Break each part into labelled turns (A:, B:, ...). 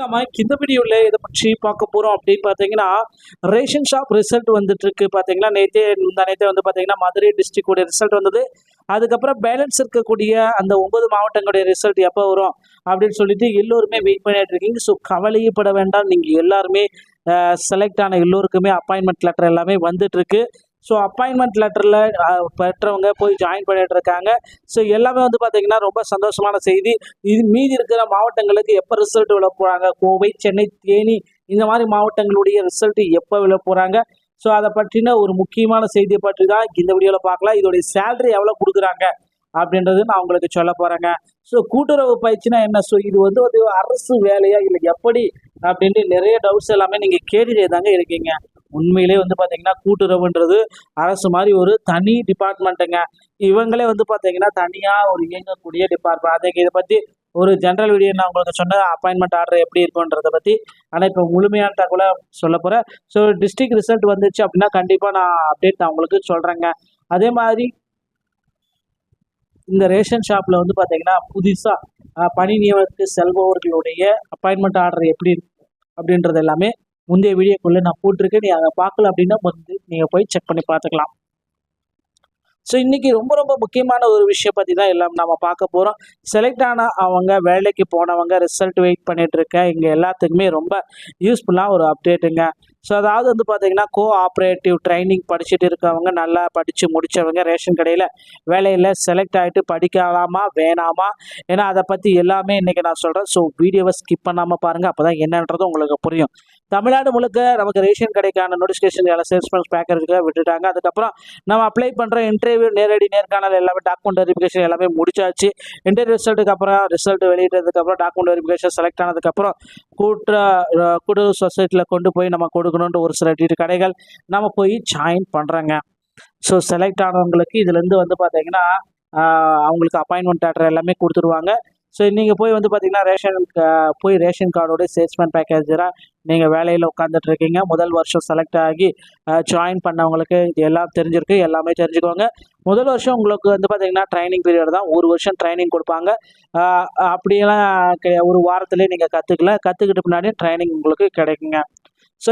A: நம்ம இந்த வீடியோவில் இதை பற்றி பார்க்க போகிறோம் அப்படின்னு பார்த்தீங்கன்னா ரேஷன் ஷாப் ரிசல்ட் வந்துட்டு இருக்கு. பார்த்தீங்கன்னா நேற்றே வந்து பார்த்தீங்கன்னா மதுரை டிஸ்ட்ரிக்டோடைய ரிசல்ட் வந்தது. அதுக்கப்புறம் பேலன்ஸ் இருக்கக்கூடிய அந்த 9 மாவட்டங்களுடைய ரிசல்ட் எப்போ வரும் அப்படின்னு சொல்லிட்டு எல்லோருமே வெயிட் பண்ணிட்டு இருக்கீங்க. ஸோ கவலையே பட வேண்டாம், நீங்கள் எல்லாருமே செலக்ட் ஆன எல்லோருக்குமே அப்பாயின்மெண்ட் லெட்டர் எல்லாமே வந்துட்டு இருக்கு. ஸோ அப்பாயின்மெண்ட் லெட்டரில் பெற்றவங்க போய் ஜாயின் பண்ணிட்டு இருக்காங்க. ஸோ எல்லாமே வந்து பார்த்தீங்கன்னா ரொம்ப சந்தோஷமான செய்தி. இது மீதி இருக்கிற மாவட்டங்களுக்கு எப்போ ரிசல்ட் விழ போகிறாங்க, கோவை, சென்னை, தேனி இந்த மாதிரி மாவட்டங்களுடைய ரிசல்ட் எப்போ விழ போகிறாங்க, ஸோ அதை பற்றின ஒரு முக்கியமான செய்தியை பற்றி தான் இந்த வீடியோவில் பார்க்கலாம். இதோடைய சேலரி எவ்வளோ கொடுக்குறாங்க அப்படின்றது நான் உங்களுக்கு சொல்ல போகிறேங்க. ஸோ கூட்டுறவு பயிற்சினா என்ன, ஸோ இது வந்து ஒரு அரசு வேலையா இல்லை எப்படி அப்படின்ட்டு நிறைய டவுட்ஸ் எல்லாமே நீங்கள் கேட்டுட்டே தாங்க இருக்கீங்க. உண்மையிலே வந்து பார்த்தீங்கன்னா கூட்டுறவுன்றது அரசு மாதிரி ஒரு தனி டிபார்ட்மெண்ட்டுங்க. இவங்களே வந்து பார்த்தீங்கன்னா தனியாக ஒரு இயங்கக்கூடிய டிபார்ட்மெண்ட். அதுக்கு இதை பற்றி ஒரு ஜென்ரல் வீடியோ நான் உங்களுக்கு சொன்ன அப்பாயின்மெண்ட் ஆர்டர் எப்படி இருக்குன்றதை பற்றி. ஆனால் இப்போ முழுமையான தகவலை சொல்ல போகிறேன். ஸோ டிஸ்ட்ரிக்ட் ரிசல்ட் வந்துச்சு அப்படின்னா கண்டிப்பாக நான் அப்டேட் நான் உங்களுக்கு சொல்கிறேங்க. அதே மாதிரி இந்த ரேஷன் ஷாப்பில் வந்து பார்த்தீங்கன்னா புதுசாக பணி நியமனத்துக்கு செல்பவர்களுடைய அப்பாயின்மெண்ட் ஆர்டர் எப்படி இருக்கு அப்படின்றது எல்லாமே முந்தைய வீடியோக்குள்ளே நான் போட்டிருக்கேன். நீ அதை பார்க்கல அப்படின்னா வந்து நீங்கள் போய் செக் பண்ணி பார்த்துக்கலாம். ஸோ இன்றைக்கி ரொம்ப ரொம்ப முக்கியமான ஒரு விஷயம் பற்றி தான் எல்லாம் நம்ம பார்க்க போகிறோம். செலக்ட் ஆன அவங்க, வேலைக்கு போனவங்க, ரிசல்ட் வெயிட் பண்ணிட்டு இருக்க இங்கே எல்லாத்துக்குமே ரொம்ப யூஸ்ஃபுல்லாக ஒரு அப்டேட்டுங்க. ஸோ அதாவது வந்து பார்த்தீங்கன்னா கோஆப்ரேட்டிவ் ட்ரைனிங் படிச்சுட்டு இருக்கவங்க, நல்லா படித்து முடித்தவங்க ரேஷன் கடையில் வேலையில் செலக்ட் ஆகிட்டு படிக்கலாமா வேணாமா, ஏன்னா அதை பற்றி எல்லாமே இன்றைக்கி நான் சொல்கிறேன். ஸோ வீடியோவை ஸ்கிப் பண்ணாமல் பாருங்கள், அப்போ தான் என்னன்றது உங்களுக்கு புரியும். தமிழ்நாடு முழுக்க நமக்கு ரேஷன் கடைக்கான நோட்டிஃபிகேஷன் எல்லாம் சேல்ஸ்மேன் பேக்கேஜுக்கு விட்டுட்டாங்க. அதுக்கப்புறம் நம்ம அப்ளை பண்ணுற இன்டர்வியூ, நேரடி நேர்காணல் எல்லாமே டாக்குமெண்ட் வெரிஃபிகேஷன் எல்லாமே முடிச்சாச்சு. இன்டர்வியூ ரிசல்ட்டுக்கு அப்புறம் ரிசல்ட் வெளியிட்டதுக்கப்புறம் டாக்குமெண்ட் வெரிஃபிகேஷன் செலக்ட் ஆனதுக்கப்புறம் கூட்டுறவு சொசைட்டியில் கொண்டு போய் நம்ம கொடுக்கணுன்ற ஒரு சில கடைகள் நம்ம போய் ஜாயின் பண்ணுறோங்க. ஸோ செலக்ட் ஆனவங்களுக்கு இதுலேருந்து வந்து பார்த்தீங்கன்னா அவங்களுக்கு அப்பாயின்மெண்ட் ஆர்டர் எல்லாமே கொடுத்துருவாங்க. ஸோ நீங்கள் போய் வந்து பார்த்தீங்கன்னா ரேஷன் கார்டோட சேல்ஸ்மேன் பேக்கேஜராக நீங்கள் வேலையில் உட்காந்துட்ருக்கீங்க. முதல் வருஷம் செலக்ட் ஆகி ஜாயின் பண்ணவங்களுக்கு இது எல்லாம் தெரிஞ்சிருக்கு, எல்லாமே தெரிஞ்சுக்கோங்க. முதல் வருஷம் உங்களுக்கு வந்து பார்த்தீங்கன்னா ட்ரைனிங் பீரியட் தான். ஒரு வருஷம் ட்ரைனிங் கொடுப்பாங்க. அப்படியெல்லாம் ஒரு வாரத்துலேயே நீங்கள் கற்றுக்கிட்ட பின்னாடி ட்ரைனிங் உங்களுக்கு கிடைக்குங்க. ஸோ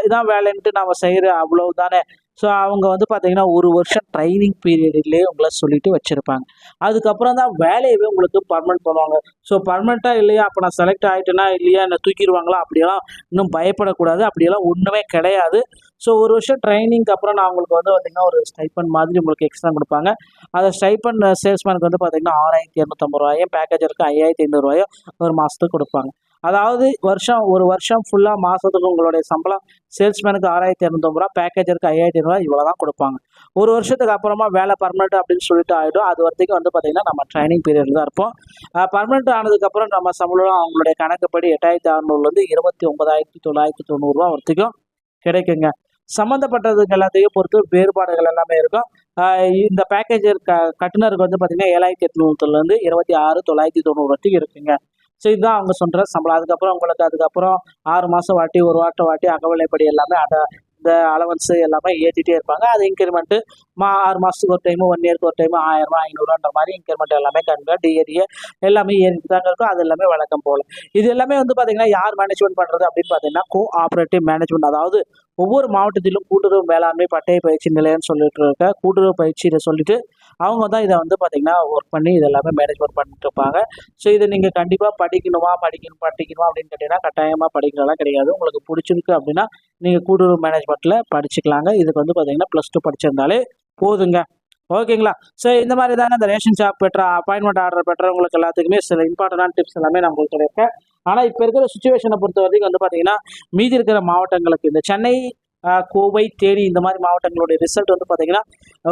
A: இதான் வேலைன்ட்டு நம்ம செய்கிற அவ்வளவு தானே. ஸோ அவங்க வந்து பார்த்தீங்கன்னா ஒரு வருஷம் ட்ரைனிங் பீரியட்லேயே உங்களை சொல்லிட்டு வச்சுருப்பாங்க. அதுக்கப்புறம் தான் வேலையவே உங்களுக்கு பர்மனெண்ட் பண்ணுவாங்க. ஸோ பர்மனெண்ட்டாக இல்லையா, அப்போ நான் செலக்ட் ஆகிட்டேன்னா இல்லையா என்னை தூக்கிடுவாங்களா, அப்படியெல்லாம் இன்னும் பயப்படக்கூடாது. அப்படியெல்லாம் ஒன்றுமே கிடையாது. ஸோ ஒரு வருஷம் ட்ரைனிங்க்கு அப்புறம் நான் உங்களுக்கு வந்து பார்த்திங்கன்னா ஒரு ஸ்டைப்பண்ட் மாதிரி உங்களுக்கு எக்ஸ்ட்ரா கொடுப்பாங்க. அந்த ஸ்டைப்பண்ட் சேல்ஸ்மேனுக்கு வந்து பார்த்திங்கன்னா 6250 ரூபாயும், பேக்கேஜருக்கு 5500 ரூபாயும் ஒரு மாதத்துக்கு கொடுப்பாங்க. அதாவது ஒரு வருஷம் ஃபுல்லாக மாதத்துக்கு உங்களுடைய சம்பளம் சேல்ஸ்மேனுக்கு 6250 ரூபா, பேக்கேஜருக்கு 5500 ரூபா, இவ்வளோ தான் கொடுப்பாங்க. ஒரு வருஷத்துக்கு அப்புறமா வேலை பர்மனெண்ட் அப்படின்னு சொல்லிட்டு ஆகிடும். அது வரைக்கும் வந்து பார்த்திங்கன்னா நம்ம ட்ரைனிங் பீரியடில் தான் இருப்போம். பர்மனெண்ட் ஆனதுக்கப்புறம் நம்ம சம்பளம் அவங்களுடைய கணக்குப்படி 8600 29,990 ரூபா வரைக்கும் கிடைக்குங்க. சம்மந்தப்பட்டதுக்கு எல்லாத்தையும் பொறுத்து வேறுபாடுகள் எல்லாமே இருக்கும். இந்த பேக்கேஜர் கட்டுனருக்கு வந்து பார்த்திங்கன்னா 7800 26,990 வரைக்கும் இருக்குங்க. ஸோ இதுதான் அவங்க சொல்கிற சம்பளம். அதுக்கப்புறம் உங்களுக்கு 6 மாதம் வாட்டி, ஒரு வாட்டி அகவிலைப்படி எல்லாமே இந்த அலவன்ஸு எல்லாமே ஏற்றிட்டே இருப்பாங்க. அது இன்க்ரிமெண்ட்டு 6 மாதத்துக்கு ஒரு டைமு, 1 இயருக்கு ஒரு டைமு 1000 ரூபா 500 மாதிரி இன்க்ரிமெண்ட் எல்லாமே டிஏடிஏ எல்லாமே ஏறிட்டு தாங்க இருக்கும். அது எல்லாமே வழக்கம் போல். இது எல்லாமே வந்து பார்த்திங்கன்னா யார் மேனேஜ்மெண்ட் பண்ணுறது அப்படின்னு பார்த்தீங்கன்னா கோஆப்ரேட்டிவ் மேனேஜ்மெண்ட். அதாவது ஒவ்வொரு மாவட்டத்திலும் கூட்டுறவு மேலாண்மை பட்டய பயிற்சி நிலையம்னு சொல்லிட்டு இருக்க கூட்டுறவு பயிற்சி இதை சொல்லிட்டு அவங்க தான் இதை வந்து பார்த்திங்கன்னா ஒர்க் பண்ணி இது எல்லாமே மேனேஜ்மெண்ட் பண்ணிட்டு இருப்பாங்க. ஸோ இதை நீங்கள் கண்டிப்பாக படிக்கணுமா அப்படின்னு கேட்டிங்கன்னா கட்டாயமாக படிக்கலாம் கிடையாது. உங்களுக்கு பிடிச்சிருக்கு அப்படின்னா நீங்கள் கூட்டுறவு மேனேஜ்மெண்ட்டில் படிச்சுக்கலாங்க. இதுக்கு வந்து பார்த்திங்கன்னா +2 படிச்சிருந்தாலே போதுங்க. ஓகேங்களா. ஸோ இந்த மாதிரி தாங்க இந்த ரேஷன் ஷாப் அப்பாயின்மெண்ட் ஆர்டர் பெற்றவங்களுக்கு எல்லாத்துக்குமே சில இம்பார்ட்டண்டான டிப்ஸ் எல்லாமே நான் உங்களுக்கு கிடைப்பேன். ஆனால் இப்போ இருக்கிற சுச்சுவேஷனை பொறுத்த வரைக்கும் வந்து பார்த்திங்கன்னா மீதி இருக்கிற மாவட்டங்களுக்கு இந்த சென்னை, கோவை, தேனி இந்த மாதிரி மாவட்டங்களுடைய ரிசல்ட் வந்து பார்த்திங்கன்னா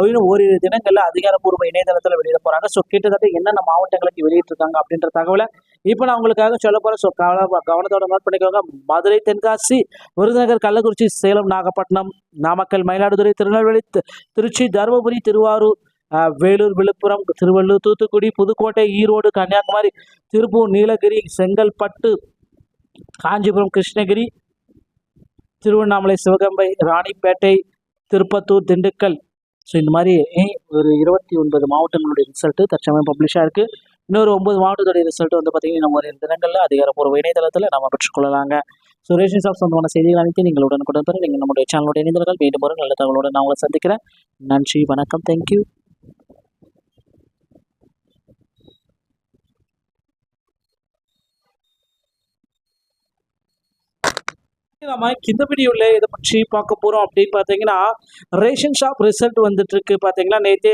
A: இன்னும் ஓரிரு தினங்களில் அதிகாரப்பூர்வ இணையதளத்தில் வெளியிட போகிறாங்க. ஸோ கிட்டத்தட்ட என்னென்ன மாவட்டங்களுக்கு வெளியிட்டிருக்காங்க அப்படின்ற தகவலை இப்போ நான் உங்களுக்காக சொல்ல போகிறேன். ஸோ கவனத்தோட நோட் பண்ணிக்கோங்க. மதுரை, தென்காசி, விருதுநகர், கள்ளக்குறிச்சி, சேலம், நாகப்பட்டினம், நாமக்கல், மயிலாடுதுறை, திருநெல்வேலி, திருச்சி, தருமபுரி, திருவாரூர், வேலூர், விழுப்புரம், திருவள்ளூர், தூத்துக்குடி, புதுக்கோட்டை, ஈரோடு, கன்னியாகுமரி, திருப்பூர், நீலகிரி, செங்கல்பட்டு, காஞ்சிபுரம், கிருஷ்ணகிரி, திருவண்ணாமலை, சிவகங்கை, ராணிப்பேட்டை, திருப்பத்தூர், திண்டுக்கல். ஸோ இந்த மாதிரி ஒரு 29 மாவட்டங்களுடைய ரிசல்ட்டு தற்சமயம் பப்ளிஷாக இருக்குது. இன்னொரு 9 மாவட்டத்துடைய ரிசல்ட் வந்து பார்த்தீங்கன்னா நம்ம ஒரு தினங்களில் அதிகாரப்பூர்வ இணையதளத்தில் நம்ம பெற்றுக்கொள்ளலாங்க. ஸோ ரேஷன் ஷாப் சொந்தமான செய்திகள் அனைத்து நீங்கள் உடனுக்குடன் பெற நீங்கள் நம்முடைய சேனலோட இணைந்தவர்கள் மீண்டும் ஒரு நல்ல தகவலோடு நான் உங்களை சந்திக்கிறேன். நன்றி, வணக்கம், தேங்க்யூ. நம்ம இந்த வீடியோல இதை பற்றி பார்க்க போறோம் அப்படின்னு பார்த்தீங்கன்னா, ரேஷன் ஷாப் ரிசல்ட் வந்துட்டு இருக்கு. பார்த்தீங்கன்னா நேற்றே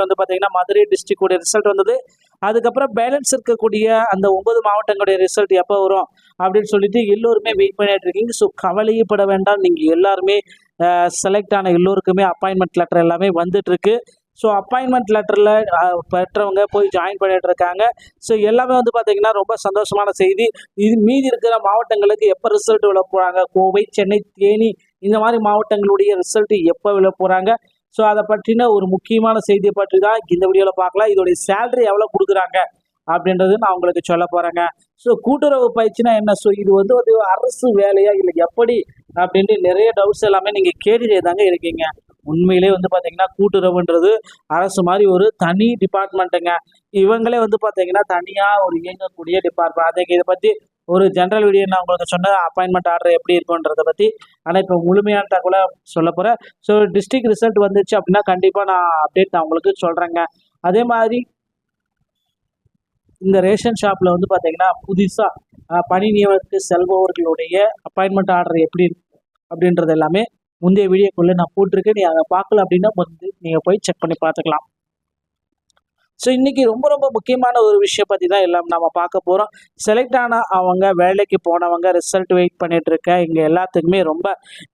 A: வந்து பார்த்தீங்கன்னா மதுரை டிஸ்ட்ரிக்டோட ரிசல்ட் வந்தது. அதுக்கப்புறம் பேலன்ஸ் இருக்கக்கூடிய அந்த 9 மாவட்டங்களுடைய ரிசல்ட் எப்போ வரும் அப்படின்னு சொல்லிட்டு எல்லோருமே வெயிட் பண்ணிட்டு இருக்கீங்க. ஸோ கவலையே பட வேண்டாம். நீங்கள் எல்லாருமே செலக்ட் ஆன எல்லோருக்குமே அப்பாயின்மெண்ட் லெட்டர் எல்லாமே வந்துட்டு இருக்கு. ஸோ அப்பாயின்மெண்ட் லெட்டரில் பெற்றவங்க போய் ஜாயின் பண்ணிட்டு இருக்காங்க. ஸோ எல்லாமே வந்து பார்த்தீங்கன்னா ரொம்ப சந்தோஷமான செய்தி. இது மீதி இருக்கிற மாவட்டங்களுக்கு எப்போ ரிசல்ட் விழ போகிறாங்க, கோவை, சென்னை, தேனி இந்த மாதிரி மாவட்டங்களுடைய ரிசல்ட் எப்போ விழ போகிறாங்க, ஸோ அதை பற்றின ஒரு முக்கியமான செய்தியை பற்றி தான் இந்த வீடியோவில் பார்க்கலாம். இதோடைய சேலரி எவ்வளோ கொடுக்குறாங்க அப்படின்றது நான் உங்களுக்கு சொல்ல போகிறேங்க. ஸோ கூட்டுறவு பயிற்சினா என்ன, ஸோ இது வந்து ஒரு அரசு வேலையா இல்லை எப்படி அப்படின்ட்டு நிறைய டவுட்ஸ் எல்லாமே நீங்கள் கேட்டுட்டே தாங்க இருக்கீங்க. உண்மையிலே வந்து பார்த்தீங்கன்னா கூட்டுறவுன்றது அரசு மாதிரி ஒரு தனி டிபார்ட்மெண்ட்டுங்க. இவங்களே வந்து பார்த்தீங்கன்னா தனியாக ஒரு இயங்கக்கூடிய டிபார்ட்மெண்ட். அதுக்கு இதை பற்றி ஒரு ஜென்ரல் வீடியோ நான் உங்களுக்கு சொன்ன அப்பாயின்மெண்ட் ஆர்டர் எப்படி இருக்குன்றதை பற்றி. ஆனால் இப்போ முழுமையான தகவலை சொல்ல போகிறேன். ஸோ டிஸ்ட்ரிக்ட் ரிசல்ட் வந்துச்சு அப்படின்னா கண்டிப்பாக நான் அப்டேட் நான் உங்களுக்கு சொல்கிறேங்க. அதே மாதிரி இந்த ரேஷன் ஷாப்பில் வந்து பார்த்தீங்கன்னா புதுசாக பணி நியமனத்துக்கு செல்பவர்களுடைய அப்பாயின்மெண்ட் ஆர்டர் எப்படி இருக்கு அப்படின்றது எல்லாமே முந்தைய வீடியோக்குள்ளே நான் போட்டிருக்கேன். நீ அதை பார்க்கல அப்படின்னா வந்து நீங்கள் போய் செக் பண்ணி பார்த்துக்கலாம். ஸோ இன்றைக்கி ரொம்ப ரொம்ப முக்கியமான ஒரு விஷயம் பற்றி தான் எல்லாம் நம்ம பார்க்க போகிறோம். செலக்ட் ஆன அவங்க, வேலைக்கு போனவங்க, ரிசல்ட் வெயிட் பண்ணிகிட்டு இருக்க இங்கே எல்லாத்துக்குமே ரொம்ப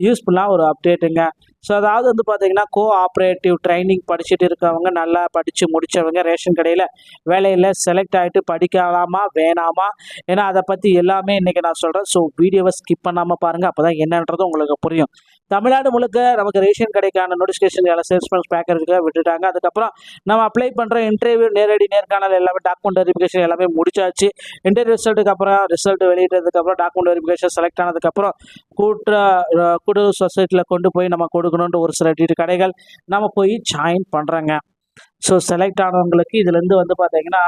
A: யூஸ்ஃபுல்லாக ஒரு அப்டேட்டுங்க. ஸோ அதாவது வந்து பார்த்தீங்கன்னா கோஆப்ரேட்டிவ் ட்ரைனிங் படிச்சுட்டு இருக்கவங்க, நல்லா படித்து முடித்தவங்க ரேஷன் கடையில் வேலையில் செலக்ட் ஆகிட்டு படிக்கலாமா வேணாமா, ஏன்னா அதை பற்றி எல்லாமே இன்றைக்கி நான் சொல்கிறேன். ஸோ வீடியோவை ஸ்கிப் பண்ணாமல் பாருங்கள், அப்போ தான் என்னன்றது உங்களுக்கு புரியும். தமிழ்நாடு முழுக்க நமக்கு ரேஷன் கடைக்கான நோட்டிஃபிகேஷன் எல்லாம் சேல்ஸ்மேன்ஸ் பேக்கேஜுக்காக விட்டுட்டாங்க. அதுக்கப்புறம் நம்ம அப்ளை பண்ணுற இன்டர்வியூ, நேரடி நேர்காணல் எல்லாமே டாக்குமெண்ட் வெரிஃபிகேஷன் எல்லாமே முடிச்சாச்சு. இன்டர்வியூ ரிசல்ட்டுக்கு அப்புறம் ரிசல்ட் வெளியிட்டதுக்கப்புறம் டாக்குமெண்ட் வெரிஃபிகேஷன் செலக்ட் ஆனதுக்கப்புறம் கூட்டுறவு சொசைட்டியில் கொண்டு போய் நம்ம கொடுக்கணுன்ற ஒரு சில கடைகள் நம்ம போய் ஜாயின் பண்ணுறாங்க. ஸோ செலக்ட் ஆனவங்களுக்கு இதுலேருந்து வந்து பார்த்தீங்கன்னா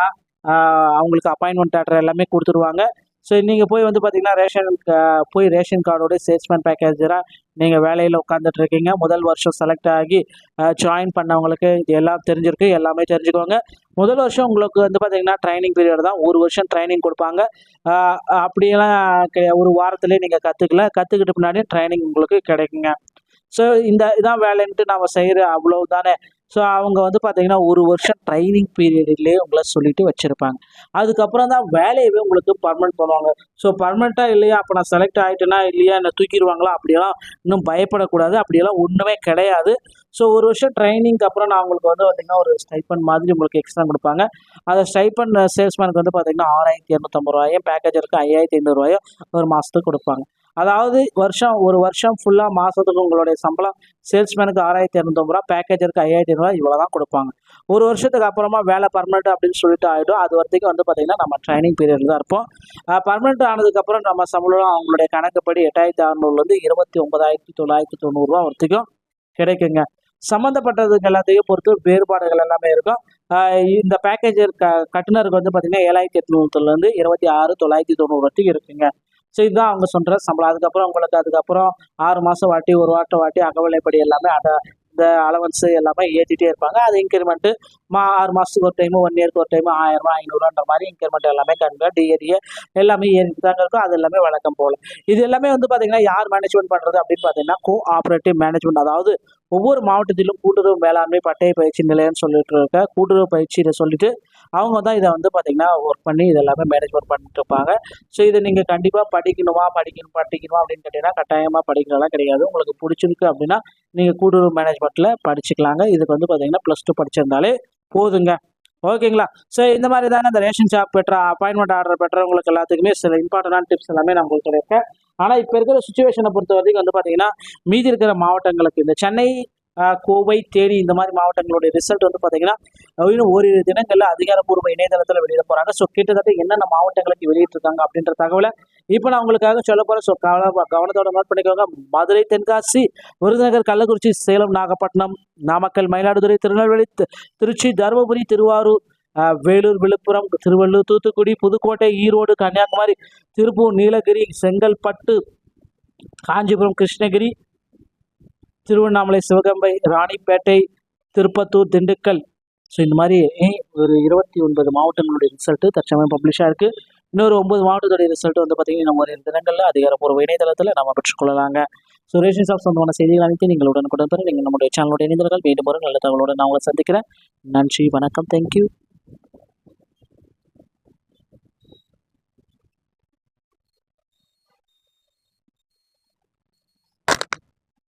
A: அவங்களுக்கு அப்பாயின்மெண்ட் ஆர்டர் எல்லாமே கொடுத்துருவாங்க. ஸோ நீங்கள் போய் வந்து பார்த்தீங்கன்னா ரேஷன் கார்டோட சேல்ஸ்மேன் பேக்கேஜராக நீங்கள் வேலையில் உட்காந்துட்டு இருக்கீங்க. முதல் வருஷம் செலக்ட் ஆகி ஜாயின் பண்ணவங்களுக்கு இது எல்லாம் தெரிஞ்சிருக்கு, எல்லாமே தெரிஞ்சுக்கோங்க. முதல் வருஷம் உங்களுக்கு வந்து பார்த்தீங்கன்னா ட்ரைனிங் பீரியட் தான். ஒரு வருஷம் ட்ரைனிங் கொடுப்பாங்க. அப்படியெல்லாம் ஒரு வாரத்துலேயே நீங்கள் கற்றுக்கிட்ட பின்னாடி ட்ரைனிங் உங்களுக்கு கிடைக்குங்க. ஸோ இதான் வேலைன்ட்டு நம்ம செய்கிற அவ்வளோ தானே. ஸோ அவங்க வந்து பார்த்தீங்கன்னா ஒரு வருஷம் ட்ரைனிங் பீரியட்லேயே உங்களை சொல்லிட்டு வச்சுருப்பாங்க. அதுக்கப்புறம் தான் வேலையவே உங்களுக்கு பர்மனெண்ட் பண்ணுவாங்க. ஸோ பர்மனெண்ட்டாக இல்லையா, அப்போ நான் செலக்ட் ஆகிட்டேன்னா இல்லையா, என்னை தூக்கிடுவாங்களா, அப்படியெல்லாம் இன்னும் பயப்படக்கூடாது. அப்படியெல்லாம் ஒன்றுமே கிடையாது. ஸோ ஒரு வருஷம் ட்ரைனிங்க்கு அப்புறம் நான் உங்களுக்கு வந்து பார்த்தீங்கன்னா ஒரு ஸ்டைப்பண்ட் மாதிரி உங்களுக்கு எக்ஸ்ட்ரா கொடுப்பாங்க. அந்த ஸ்டைப்பண்ட் சேல்ஸ்மேனுக்கு வந்து பார்த்தீங்கன்னா 6250 ரூபாயும், பேக்கேஜருக்கு 5500 ரூபாயும் ஒரு மாதத்துக்கு கொடுப்பாங்க. அதாவது ஒரு வருஷம் ஃபுல்லாக மாதத்துக்கு உங்களுடைய சம்பளம் சேல்ஸ்மேனுக்கு 6250 ரூபா, பேக்கேஜருக்கு 5500 ரூபா, இவ்வளோ தான் கொடுப்பாங்க. ஒரு வருஷத்துக்கு அப்புறமா வேலை பர்மனெண்ட் அப்படின்னு சொல்லிட்டு ஆகிடும். அது வரைக்கும் வந்து பார்த்திங்கன்னா நம்ம ட்ரைனிங் பீரியட் தான் இருப்போம். பர்மனெண்ட் ஆனதுக்கப்புறம் நம்ம சம்பளம் அவங்களுடைய கணக்குப்படி 8600லேருந்து 29990 ரூபா வரைக்கும் கிடைக்குங்க. சம்மந்தப்பட்டதுக்கு எல்லாத்தையும் பொறுத்து வேறுபாடுகள் எல்லாமே இருக்கும். இந்த பேக்கேஜர் கட்டுனருக்கு வந்து பார்த்திங்கன்னா 7800லேருந்து 26990 வரைக்கும் இருக்குங்க. ஸோ இதுதான் அவங்க சொல்கிற சம்பளம். அதுக்கப்புறம் 6 மாதம் வாட்டி, ஒரு வாட்டி அகவலைப்படி எல்லாமே இந்த அலவன்ஸு எல்லாமே ஏற்றிட்டே இருப்பாங்க. அது இன்க்ரிமெண்ட்டு 6 மாதத்துக்கு ஒரு டைமு, 1 இயருக்கு ஒரு டைமு 1000 ரூபா 500 மாதிரி இன்க்ரிமெண்ட் எல்லாமே டிஏடிஏ எல்லாமே ஏறிட்டு தாங்க இருக்கும். அது எல்லாமே வழக்கம் போல். இது எல்லாமே வந்து பார்த்திங்கன்னா யார் மேனேஜ்மெண்ட் பண்ணுறது அப்படின்னு பார்த்தீங்கன்னா கோஆப்ரேட்டிவ் மேனேஜ்மெண்ட். அதாவது ஒவ்வொரு மாவட்டத்திலும் கூட்டுறவு மேலாண்மை பட்டய பயிற்சி நிலையம்னு சொல்லிட்டு இருக்க கூட்டுறவு பயிற்சியை சொல்லிட்டு அவங்க தான் இதை வந்து பார்த்திங்கன்னா ஒர்க் பண்ணி இது எல்லாமே மேனேஜ்மெண்ட் பண்ணிட்டு இருப்பாங்க. ஸோ இதை நீங்கள் கண்டிப்பாக படிக்கணுமா அப்படின்னு கேட்டிங்கன்னா கட்டாயமாக படிக்கலாம் கிடையாது. உங்களுக்கு பிடிச்சிருக்கு அப்படின்னா நீங்கள் கூட்டுறவு மேனேஜ்மெண்ட்டில் படிச்சுக்கலாங்க. இதுக்கு வந்து பார்த்திங்கன்னா +2 படிச்சிருந்தாலே போதுங்க. ஓகேங்களா. ஸோ இந்த மாதிரி தானே இந்த ரேஷன் ஷாப் பெற்ற அப்பாயின்மெண்ட் ஆர்டர் பெற்றவங்களுக்கு எல்லாத்துக்குமே சில இம்பார்ட்டண்டான டிப்ஸ் எல்லாமே நான் உங்களுக்கு சொல்லியிருக்கேன். ஆனால் இப்போ இருக்கிற சுச்சுவேஷனை பொறுத்த வரைக்கும் வந்து பார்த்திங்கன்னா மீதி இருக்கிற மாவட்டங்களுக்கு இந்த சென்னை, கோவை, தேனி இந்த மாதிரி மாவட்டங்களுடைய ரிசல்ட் வந்து பார்த்தீங்கன்னா இன்னும் ஓரிரு தினங்களில் அதிகாரப்பூர்வ இணையதளத்தில் வெளியிட போகிறாங்க. ஸோ கிட்டத்தட்ட என்னென்ன மாவட்டங்களுக்கு வெளியிட்டிருக்காங்க அப்படின்ற தகவலை இப்போ நான் உங்களுக்காக சொல்ல போகிறேன். ஸோ கவனத்தோட நோட் பண்ணிக்கோங்க. மதுரை, தென்காசி, விருதுநகர், கள்ளக்குறிச்சி, சேலம், நாகப்பட்டினம், நாமக்கல், மயிலாடுதுறை, திருநெல்வேலி, திருச்சி, தருமபுரி, திருவாரூர், வேலூர், விழுப்புரம், திருவள்ளூர், தூத்துக்குடி, புதுக்கோட்டை, ஈரோடு, கன்னியாகுமரி, திருப்பூர், நீலகிரி, செங்கல்பட்டு, காஞ்சிபுரம், கிருஷ்ணகிரி, திருவண்ணாமலை, சிவகங்கை, ராணிப்பேட்டை, திருப்பத்தூர், திண்டுக்கல். ஸோ இந்த மாதிரி ஒரு 29 மாவட்டங்களுடைய ரிசல்ட்டு தற்சமயம் பப்ளிஷாக இருக்குது. இன்னொரு 9 மாவட்டத்துடைய ரிசல்ட் வந்து பார்த்திங்கன்னா நம்ம ஒரு தினங்களில் அதிகாரப்பூர்வ இணையதளத்தில் நம்ம பெற்றுக்கொள்ளலாங்க. ஸோ ரேஷன் ஷாப் சொந்தமான செய்திகள் அனைத்து நீங்கள் உடனுக்குடன் பெற நீங்கள் நம்முடைய சேனலோட இணைந்தவர்கள் மீண்டும் ஒரு நல்ல தகவலோடு நான் உங்களை சந்திக்கிறேன். நன்றி, வணக்கம், தேங்க்யூ.